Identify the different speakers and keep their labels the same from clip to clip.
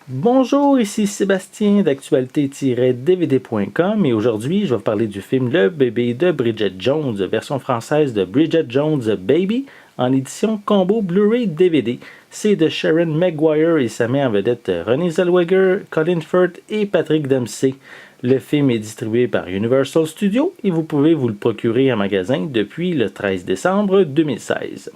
Speaker 1: Bonjour, ici Sébastien d'actualité-dvd.com et aujourd'hui je vais vous parler du film Le bébé de Bridget Jones, version française de Bridget Jones Baby en édition combo Blu-ray DVD. C'est de Sharon Maguire et ça met en vedette Renée Zellweger, Colin Firth et Patrick Dempsey. Le film est distribué par Universal Studios et vous pouvez vous le procurer en magasin depuis le 13 décembre 2016.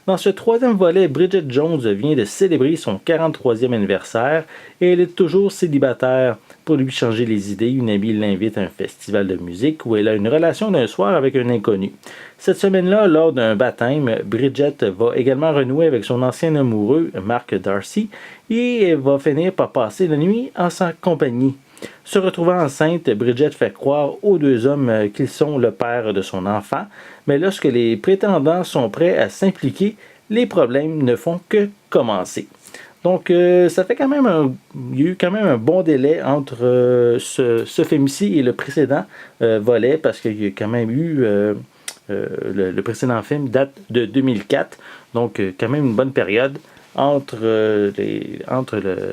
Speaker 1: Dans ce troisième volet, Bridget Jones vient de célébrer son 43e anniversaire et elle est toujours célibataire. Pour lui changer les idées, une amie l'invite à un festival de musique où elle a une relation d'un soir avec un inconnu. Cette semaine-là, lors d'un baptême, Bridget va également renouer avec son ancien amoureux, Mark Darcy, et elle va finir par passer la nuit en sa compagnie. Se retrouvant enceinte, Bridget fait croire aux deux hommes qu'ils sont le père de son enfant, mais lorsque les prétendants sont prêts à s'impliquer, les problèmes ne font que commencer. Donc, ça fait quand même il y a eu quand même un bon délai entre ce film-ci et le précédent volet, parce qu'il y a quand même eu le précédent film date de 2004, donc quand même une bonne période entre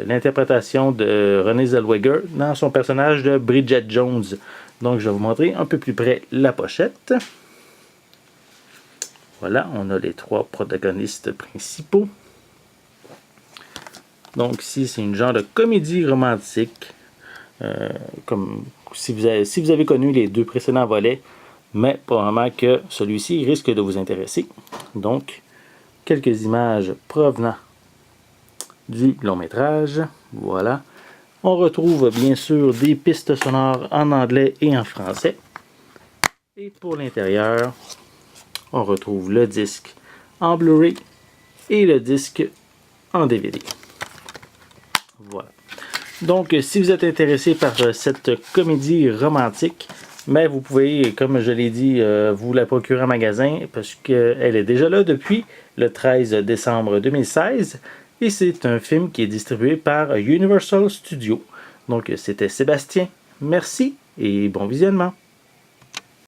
Speaker 1: l'interprétation de Renée Zellweger dans son personnage de Bridget Jones. Donc, je vais vous montrer un peu plus près la pochette. Voilà, on a les trois protagonistes principaux. Donc, ici, c'est une genre de comédie romantique. Comme si vous avez connu les deux précédents volets, mais probablement que celui-ci risque de vous intéresser. Donc, quelques images provenant du long métrage. Voilà. On retrouve bien sûr des pistes sonores en anglais et en français. Et pour l'intérieur, on retrouve le disque en Blu-ray et le disque en DVD. Voilà. Donc, si vous êtes intéressé par cette comédie romantique, mais vous pouvez, comme je l'ai dit, vous la procurer en magasin parce qu'elle est déjà là depuis le 13 décembre 2016 et c'est un film qui est distribué par Universal Studios. Donc, c'était Sébastien. Merci et bon visionnement.